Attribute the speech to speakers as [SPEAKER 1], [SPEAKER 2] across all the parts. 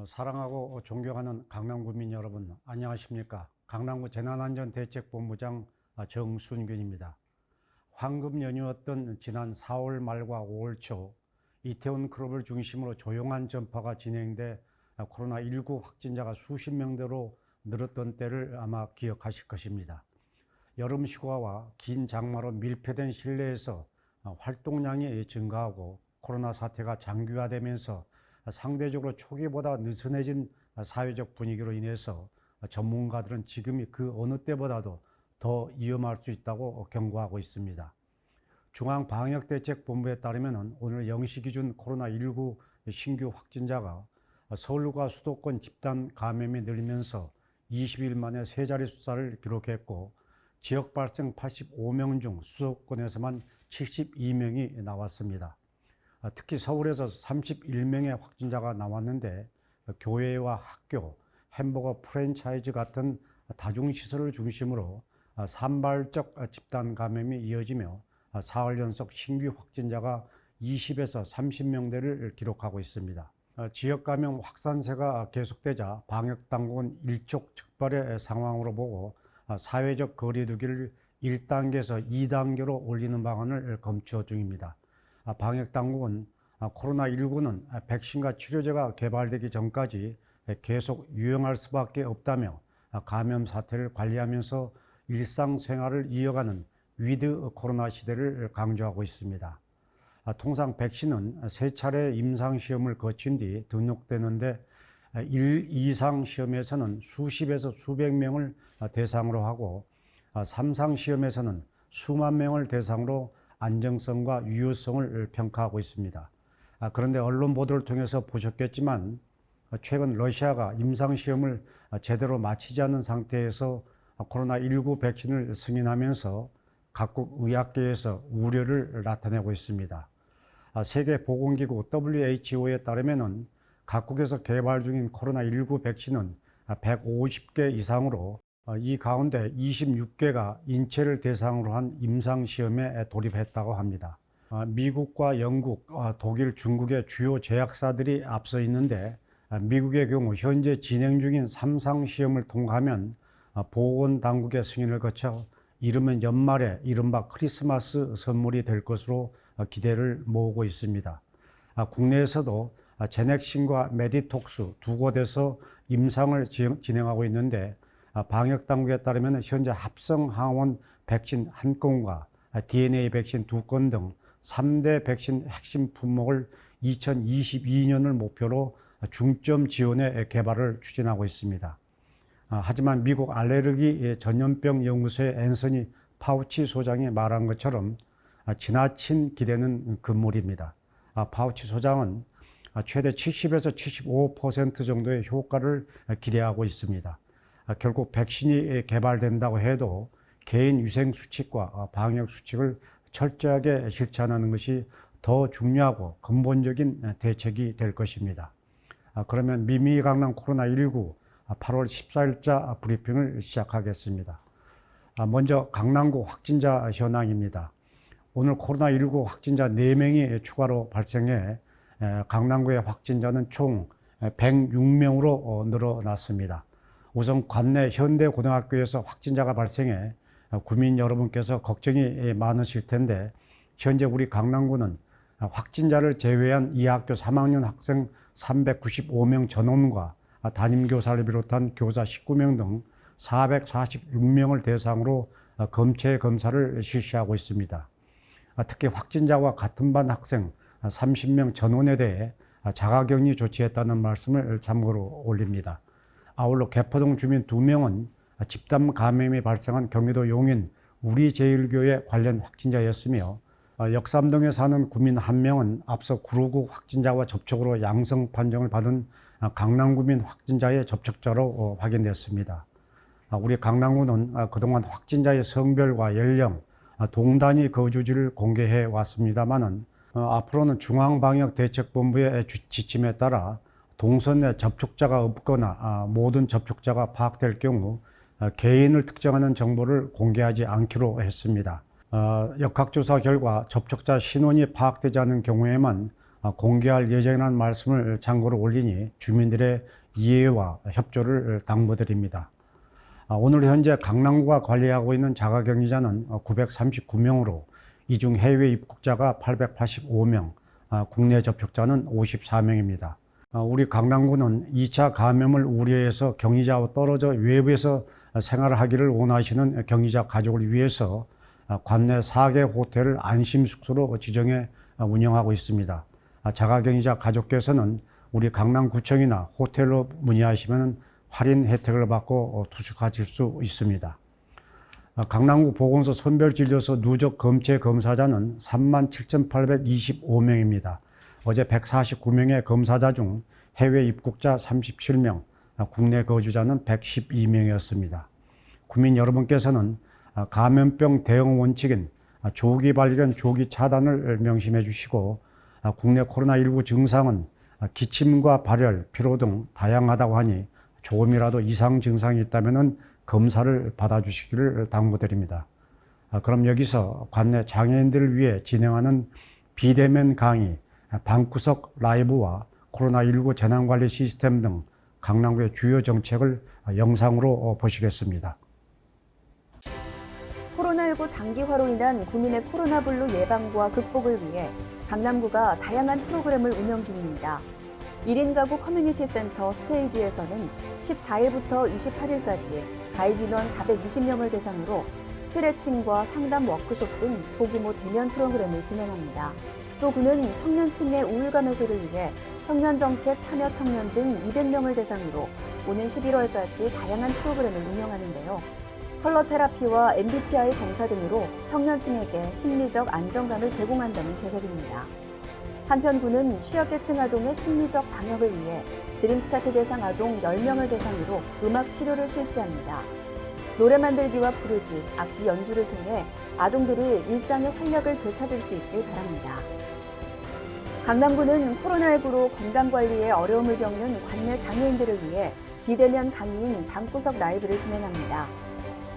[SPEAKER 1] 사랑하고 존경하는 강남구민 여러분, 안녕하십니까? 강남구 재난안전대책본부장 정순균입니다. 황금 연휴였던 지난 4월 말과 5월 초 이태원 클럽을 중심으로 조용한 전파가 진행돼 코로나19 확진자가 수십 명대로 늘었던 때를 아마 기억하실 것입니다. 여름 휴가와 긴 장마로 밀폐된 실내에서 활동량이 증가하고 코로나 사태가 장기화되면서 상대적으로 초기보다 느슨해진 사회적 분위기로 인해서 전문가들은 지금이 그 어느 때보다도 더 위험할 수 있다고 경고하고 있습니다. 중앙방역대책본부에 따르면 오늘 0시 기준 코로나19 신규 확진자가 서울과 수도권 집단 감염이 늘면서 20일 만에 세 자리 숫자를 기록했고, 지역 발생 85명 중 수도권에서만 72명이 나왔습니다. 특히 서울에서 31명의 확진자가 나왔는데, 교회와 학교, 햄버거 프랜차이즈 같은 다중시설을 중심으로 산발적 집단 감염이 이어지며 사흘 연속 신규 확진자가 20에서 30명대를 기록하고 있습니다. 지역 감염 확산세가 계속되자 방역당국은 일촉즉발의 상황으로 보고 사회적 거리두기를 1단계에서 2단계로 올리는 방안을 검토 중입니다. 방역당국은 코로나19는 백신과 치료제가 개발되기 전까지 계속 유행할 수밖에 없다며 감염 사태를 관리하면서 일상생활을 이어가는 위드 코로나 시대를 강조하고 있습니다. 통상 백신은 3차례 임상시험을 거친 뒤 등록되는데 1 이상 시험에서는 수십에서 수백 명을 대상으로 하고 3상 시험에서는 수만 명을 대상으로 안정성과 유효성을 평가하고 있습니다. 그런데 언론 보도를 통해서 보셨겠지만 최근 러시아가 임상시험을 제대로 마치지 않은 상태에서 코로나19 백신을 승인하면서 각국 의학계에서 우려를 나타내고 있습니다. 세계보건기구 WHO에 따르면 각국에서 개발 중인 코로나19 백신은 150개 이상으로 이 가운데 26개가 인체를 대상으로 한 임상시험에 돌입했다고 합니다. 미국과 영국, 독일, 중국의 주요 제약사들이 앞서 있는데, 미국의 경우 현재 진행 중인 3상 시험을 통과하면 보건당국의 승인을 거쳐 이르면 연말에 이른바 크리스마스 선물이 될 것으로 기대를 모으고 있습니다. 국내에서도 제넥신과 메디톡스 두 곳에서 임상을 진행하고 있는데, 방역당국에 따르면 현재 합성 항원 백신 1건과 DNA 백신 2건 등 3대 백신 핵심 품목을 2022년을 목표로 중점 지원의 개발을 추진하고 있습니다. 하지만 미국 알레르기 전염병 연구소의 앤서니 파우치 소장이 말한 것처럼 지나친 기대는 금물입니다. 파우치 소장은 최대 70에서 75% 정도의 효과를 기대하고 있습니다. 결국 백신이 개발된다고 해도 개인 위생 수칙과 방역 수칙을 철저하게 실천하는 것이 더 중요하고 근본적인 대책이 될 것입니다. 그러면 미미강남 코로나19 8월 14일자 브리핑을 시작하겠습니다. 먼저 강남구 확진자 현황입니다. 오늘 코로나19 확진자 4명이 추가로 발생해 강남구의 확진자는 총 106명으로 늘어났습니다. 우선 관내 현대고등학교에서 확진자가 발생해 구민 여러분께서 걱정이 많으실 텐데, 현재 우리 강남구는 확진자를 제외한 이 학교 3학년 학생 395명 전원과 담임교사를 비롯한 교사 19명 등 446명을 대상으로 검체 검사를 실시하고 있습니다. 특히 확진자와 같은 반 학생 30명 전원에 대해 자가격리 조치했다는 말씀을 참고로 올립니다. 아울러 개포동 주민 2명은 집단 감염이 발생한 경기도 용인 우리제일교회 관련 확진자였으며, 역삼동에 사는 구민 1명은 앞서 구로구 확진자와 접촉으로 양성 판정을 받은 강남구민 확진자의 접촉자로 확인됐습니다. 우리 강남구는 그동안 확진자의 성별과 연령, 동단위 거주지를 공개해 왔습니다만은 앞으로는 중앙방역대책본부의 지침에 따라 동선 내 접촉자가 없거나 모든 접촉자가 파악될 경우 개인을 특정하는 정보를 공개하지 않기로 했습니다. 역학조사 결과 접촉자 신원이 파악되지 않은 경우에만 공개할 예정이라는 말씀을 참고로 올리니 주민들의 이해와 협조를 당부드립니다. 오늘 현재 강남구가 관리하고 있는 자가격리자는 939명으로 이 중 해외 입국자가 885명, 국내 접촉자는 54명입니다. 우리 강남구는 2차 감염을 우려해서 격리자와 떨어져 외부에서 생활하기를 원하시는 격리자 가족을 위해서 관내 4개 호텔을 안심숙소로 지정해 운영하고 있습니다. 자가격리자 가족께서는 우리 강남구청이나 호텔로 문의하시면 할인 혜택을 받고 투숙하실 수 있습니다. 강남구 보건소 선별진료소 누적 검체 검사자는 37,825명입니다. 어제 149명의 검사자 중 해외 입국자 37명, 국내 거주자는 112명이었습니다. 국민 여러분께서는 감염병 대응 원칙인 조기 발견, 조기 차단을 명심해 주시고 국내 코로나19 증상은 기침과 발열, 피로 등 다양하다고 하니 조금이라도 이상 증상이 있다면 검사를 받아주시기를 당부드립니다. 그럼 여기서 관내 장애인들을 위해 진행하는 비대면 강의, 방구석 라이브와 코로나19 재난관리 시스템 등 강남구의 주요 정책을 영상으로 보시겠습니다.
[SPEAKER 2] 코로나19 장기화로 인한 국민의 코로나블루 예방과 극복을 위해 강남구가 다양한 프로그램을 운영 중입니다. 1인 가구 커뮤니티 센터 스테이지에서는 14일부터 28일까지 가입 인원 420명을 대상으로 스트레칭과 상담 워크숍 등 소규모 대면 프로그램을 진행합니다. 또 구는 청년층의 우울감 해소를 위해 청년정책 참여 청년 등 200명을 대상으로 오는 11월까지 다양한 프로그램을 운영하는데요. 컬러 테라피와 MBTI 검사 등으로 청년층에게 심리적 안정감을 제공한다는 계획입니다. 한편 구는 취약계층 아동의 심리적 방역을 위해 드림스타트 대상 아동 10명을 대상으로 음악 치료를 실시합니다. 노래 만들기와 부르기, 악기 연주를 통해 아동들이 일상의 활력을 되찾을 수 있길 바랍니다. 강남구는 코로나19로 건강관리에 어려움을 겪는 관내 장애인들을 위해 비대면 강의인 방구석 라이브를 진행합니다.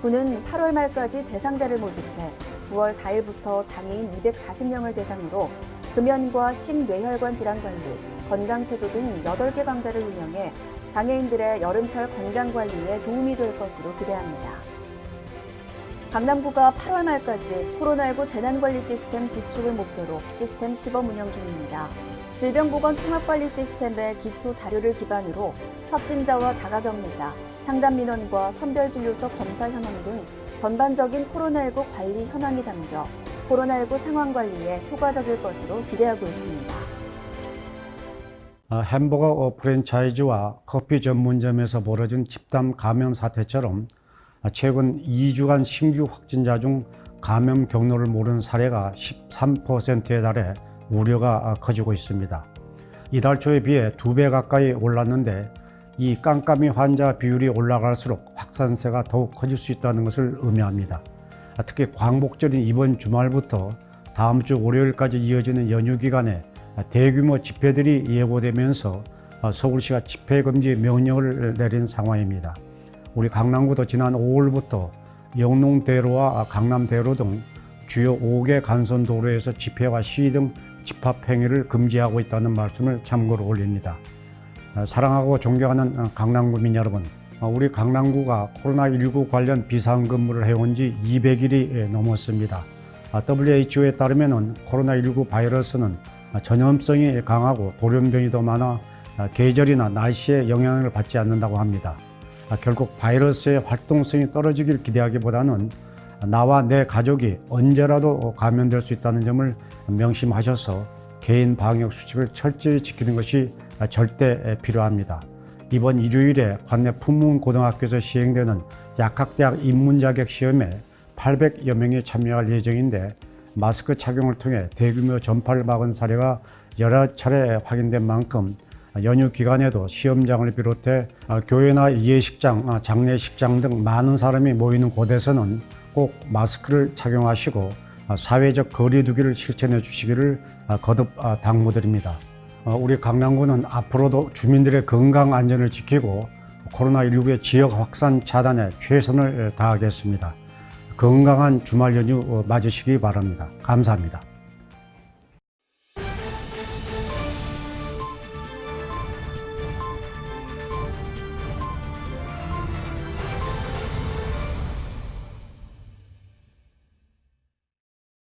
[SPEAKER 2] 구는 8월 말까지 대상자를 모집해 9월 4일부터 장애인 240명을 대상으로 금연과 심뇌혈관 질환관리, 건강체조 등 8개 강좌를 운영해 장애인들의 여름철 건강관리에 도움이 될 것으로 기대합니다. 강남구가 8월 말까지 코로나19 재난관리 시스템 구축을 목표로 시스템 시범 운영 중입니다. 질병보건통합관리 시스템의 기초 자료를 기반으로 확진자와 자가격리자, 상담민원과 선별진료소 검사 현황 등 전반적인 코로나19 관리 현황이 담겨 코로나19 상황관리에 효과적일 것으로 기대하고 있습니다.
[SPEAKER 1] 햄버거 프랜차이즈와 커피 전문점에서 벌어진 집단 감염 사태처럼 최근 2주간 신규 확진자 중 감염 경로를 모르는 사례가 13%에 달해 우려가 커지고 있습니다. 이달 초에 비해 2배 가까이 올랐는데 이 깜깜이 환자 비율이 올라갈수록 확산세가 더욱 커질 수 있다는 것을 의미합니다. 특히 광복절인 이번 주말부터 다음 주 월요일까지 이어지는 연휴 기간에 대규모 집회들이 예고되면서 서울시가 집회금지 명령을 내린 상황입니다. 우리 강남구도 지난 5월부터 영농대로와 강남대로 등 주요 5개 간선도로에서 집회와 시위 등 집합행위를 금지하고 있다는 말씀을 참고로 올립니다. 사랑하고 존경하는 강남구민 여러분, 우리 강남구가 코로나19 관련 비상근무를 해온 지 200일이 넘었습니다. WHO에 따르면 코로나19 바이러스는 전염성이 강하고 돌연변이도 많아 계절이나 날씨에 영향을 받지 않는다고 합니다. 결국 바이러스의 활동성이 떨어지길 기대하기보다는 나와 내 가족이 언제라도 감염될 수 있다는 점을 명심하셔서 개인 방역 수칙을 철저히 지키는 것이 절대 필요합니다. 이번 일요일에 관내 풍문고등학교에서 시행되는 약학대학 입문자격 시험에 800여 명이 참여할 예정인데 마스크 착용을 통해 대규모 전파를 막은 사례가 여러 차례 확인된 만큼 연휴 기간에도 시험장을 비롯해 교회나 예식장, 장례식장 등 많은 사람이 모이는 곳에서는 꼭 마스크를 착용하시고 사회적 거리 두기를 실천해 주시기를 거듭 당부드립니다. 우리 강남구는 앞으로도 주민들의 건강 안전을 지키고 코로나19의 지역 확산 차단에 최선을 다하겠습니다. 건강한 주말 연휴 맞으시기 바랍니다. 감사합니다.